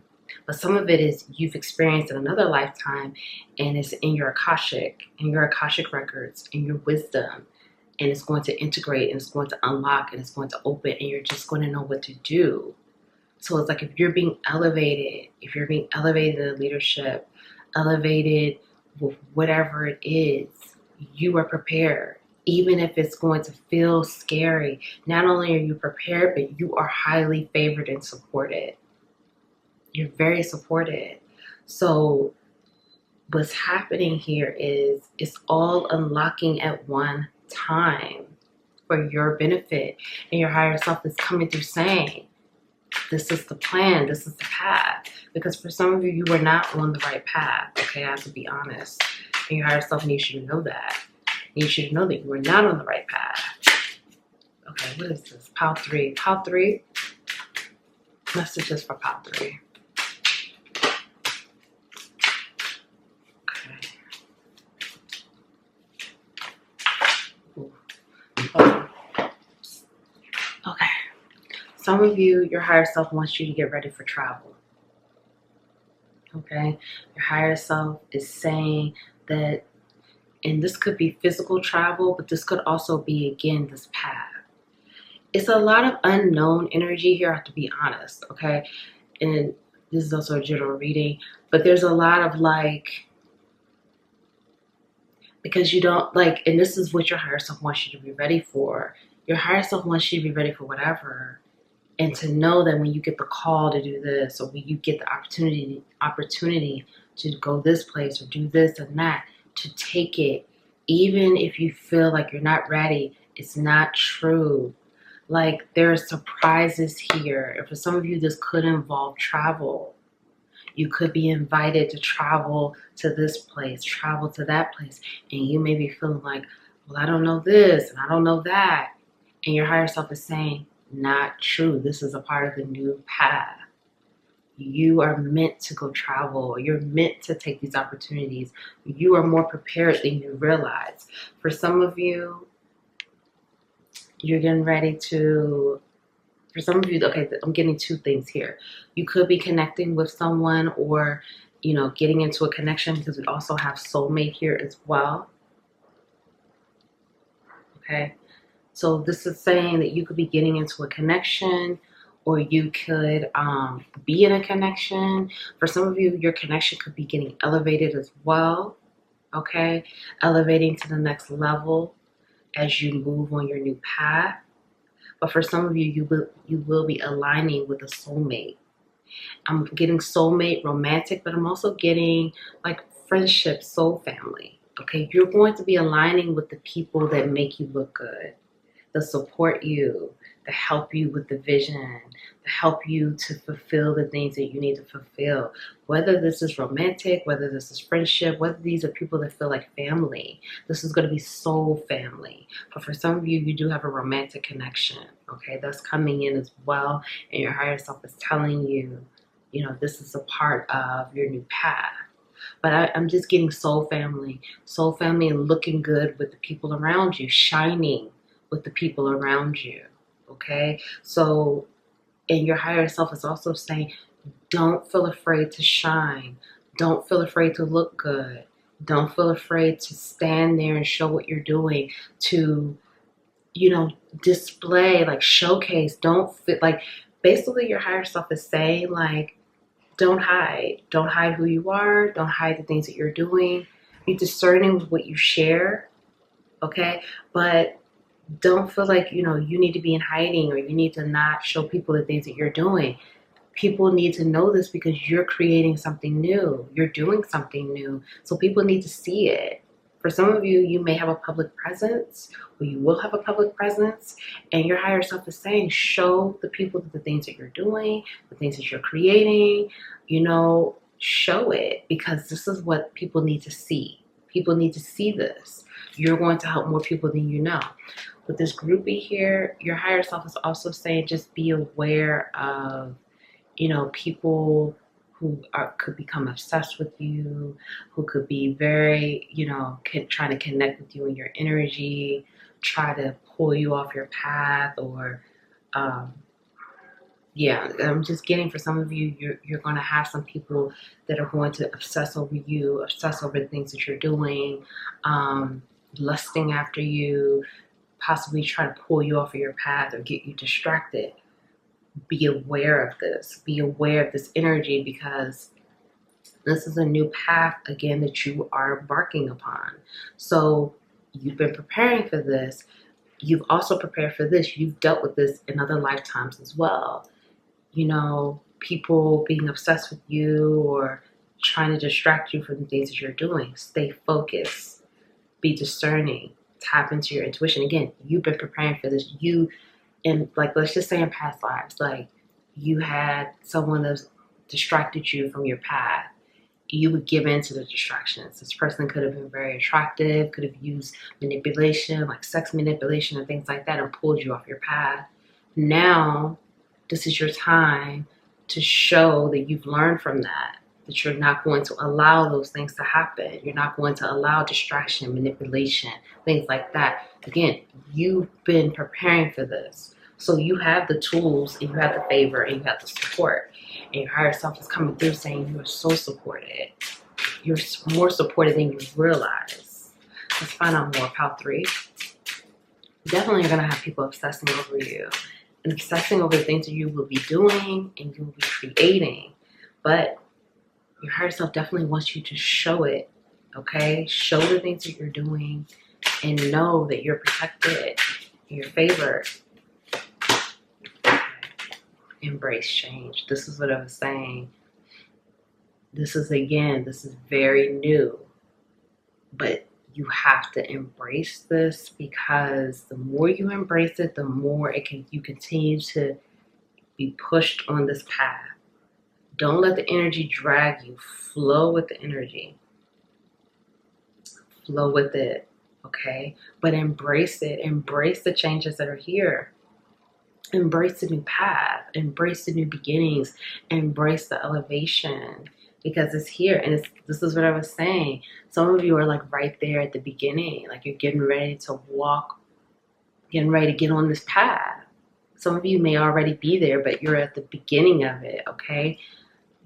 But some of it is you've experienced in another lifetime, and it's in your Akashic records, in your wisdom, and it's going to integrate, and it's going to unlock, and it's going to open, and you're just going to know what to do. So it's like, if you're being elevated in leadership, elevated with whatever it is, you are prepared. Even if it's going to feel scary, not only are you prepared, but you are highly favored and supported. You're very supported. So what's happening here is it's all unlocking at one time for your benefit. And your higher self is coming through saying, this is the plan, this is the path. Because for some of you, you were not on the right path. Okay, I have to be honest. And your higher self needs you to know that. It needs you to know that you were not on the right path. Okay, what is this? Pile 3. Pile 3. Messages for Pile 3. Okay. Some of you, your higher self wants you to get ready for travel. Okay? Your higher self is saying that, and this could be physical travel, but this could also be, again, this path. It's a lot of unknown energy here, I have to be honest, okay? And this is also a general reading, but there's a lot of because you don't and this is what your higher self wants you to be ready for. Your higher self wants you to be ready for whatever, and to know that when you get the call to do this, or when you get the opportunity to go this place or do this and that, to take it, even if you feel like you're not ready. It's not true. Like, there are surprises here. And for some of you, this could involve travel. You could be invited to travel to this place, travel to that place. And you may be feeling like, well, I don't know this and I don't know that. And your higher self is saying, not true. This is a part of the new path. You are meant to go travel. You're meant to take these opportunities. You are more prepared than you realize. For some of you, you're getting ready to... For some of you, okay, I'm getting two things here. You could be connecting with someone, or, getting into a connection, because we also have soulmate here as well. Okay, so this is saying that you could be getting into a connection, or you could be in a connection. For some of you, your connection could be getting elevated as well. Okay, elevating to the next level as you move on your new path. But for some of you, you will be aligning with a soulmate. I'm getting soulmate, romantic, but I'm also getting friendship, soul family. Okay, you're going to be aligning with the people that make you look good, that support you, that help you with the vision, that help you to fulfill the things that you need to fulfill. Whether this is romantic, whether this is friendship, whether these are people that feel like family, this is going to be soul family. But for some of you, you do have a romantic connection. Okay, that's coming in as well. And your higher self is telling you, this is a part of your new path. But I'm just getting soul family, and looking good with the people around you, shining with the people around you. Okay, so, and your higher self is also saying, don't feel afraid to shine. Don't feel afraid to look good. Don't feel afraid to stand there and show what you're doing, to, display, showcase. Don't fit, basically your higher self is saying, don't hide. Don't hide who you are. Don't hide the things that you're doing. Be discerning with what you share. Okay, but don't feel like, you need to be in hiding, or you need to not show people the things that you're doing. People need to know this because you're creating something new. You're doing something new. So people need to see it. For some of you, you may have a public presence, or you will have a public presence, and your higher self is saying, show the people the things that you're doing, the things that you're creating, show it, because this is what people need to see. People need to see this. You're going to help more people than you know. With this groupie here, your higher self is also saying, just be aware of, people who could become obsessed with you, who could be very, trying to connect with you in your energy, try to pull you off your path, or, I'm just getting, for some of you, you're going to have some people that are going to obsess over you, obsess over the things that you're doing, lusting after you, possibly try to pull you off of your path or get you distracted. Be aware of this. Be aware of this energy, because this is a new path, again, that you are embarking upon. So you've been preparing for this. You've also prepared for this. You've dealt with this in other lifetimes as well. People being obsessed with you or trying to distract you from the things that you're doing. Stay focused. Be discerning. Tap into your intuition. Again, you've been preparing for this. Let's just say in past lives, you had someone that distracted you from your path. You would give in to the distractions. This person could have been very attractive, could have used manipulation, like sex manipulation and things like that, and pulled you off your path. Now, this is your time to show that you've learned from that you're not going to allow those things to happen. You're not going to allow distraction, manipulation, things like that. Again, you've been preparing for this. So you have the tools, and you have the favor, and you have the support. And your higher self is coming through saying you are so supported. You're more supported than you realize. Let's find out more. Pile 3. Definitely you're going to have people obsessing over you. And obsessing over the things that you will be doing and you will be creating. But your higher self definitely wants you to show it, okay? Show the things that you're doing and know that you're protected, you're favored. Embrace change. This is what I was saying. This is very new, but you have to embrace this, because the more you embrace it, the more you continue to be pushed on this path. Don't let the energy drag you. Flow with the energy. Flow with it, okay? But embrace it. Embrace the changes that are here. Embrace the new path. Embrace the new beginnings. Embrace the elevation, because it's here. And this is what I was saying. Some of you are right there at the beginning. You're getting ready to walk, getting ready to get on this path. Some of you may already be there, but you're at the beginning of it, okay?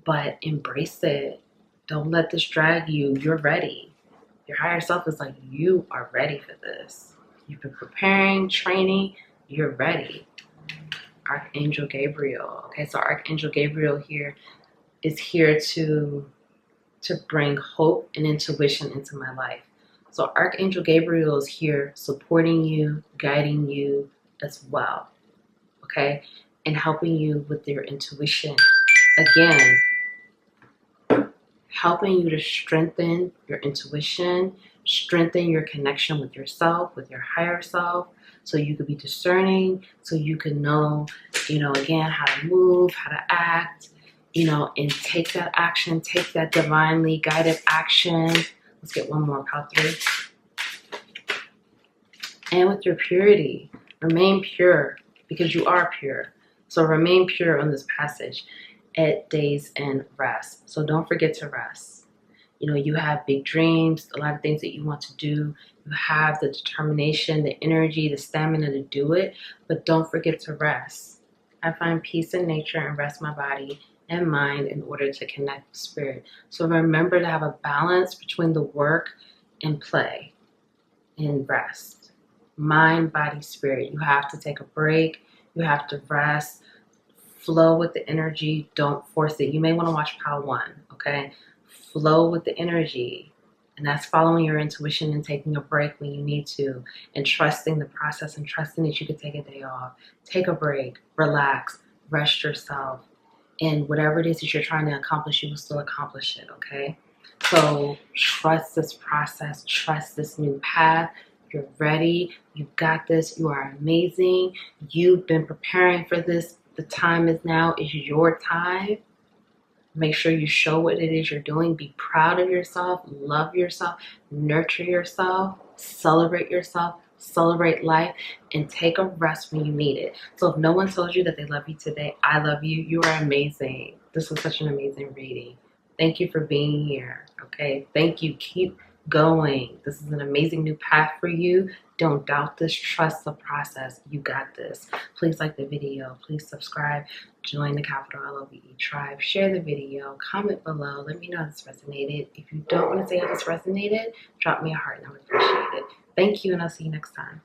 But embrace it. Don't let this drag you. You're ready. Your higher self is you are ready for this. You've been preparing, training. You're ready. Archangel Gabriel. Okay, so Archangel Gabriel here is here to bring hope and intuition into my life. So Archangel Gabriel is here supporting you, guiding you as well. Okay, and helping you with your intuition. Again, helping you to strengthen your intuition, strengthen your connection with yourself, with your higher self, so you could be discerning, so you can know, again, how to move, how to act, and take that action, take that divinely guided action. Let's get one more, pile 3. And with your purity, remain pure, because you are pure. So remain pure on this passage at days and rest. So don't forget to rest. You have big dreams, a lot of things that you want to do. You have the determination, the energy, the stamina to do it, but don't forget to rest. I find peace in nature and rest my body and mind in order to connect with spirit. So remember to have a balance between the work and play and rest. Mind, body, spirit. You have to take a break. You have to rest. Flow with the energy. Don't force it. You may want to watch pile 1, okay? Flow with the energy. And that's following your intuition and taking a break when you need to, and trusting the process and trusting that you could take a day off. Take a break, relax, rest yourself, and whatever it is that you're trying to accomplish, you will still accomplish it, okay? So trust this process, trust this new path. You're ready. You got this. You are amazing. You've been preparing for this. The time is now. It's your time. Make sure you show what it is you're doing. Be proud of yourself. Love yourself. Nurture yourself. Celebrate life, and take a rest when you need it. So if no one told you that they love you today, I love you. You are amazing. This was such an amazing reading. Thank you for being here. Okay. Thank you. Keep going. This is an amazing new path for you. Don't doubt this. Trust the process. You got this. Please like the video. Please subscribe. Join the capital LOVE tribe. Share the video. Comment below. Let me know if this resonated. If you don't want to say how this resonated, drop me a heart and I would appreciate it. Thank you, and I'll see you next time.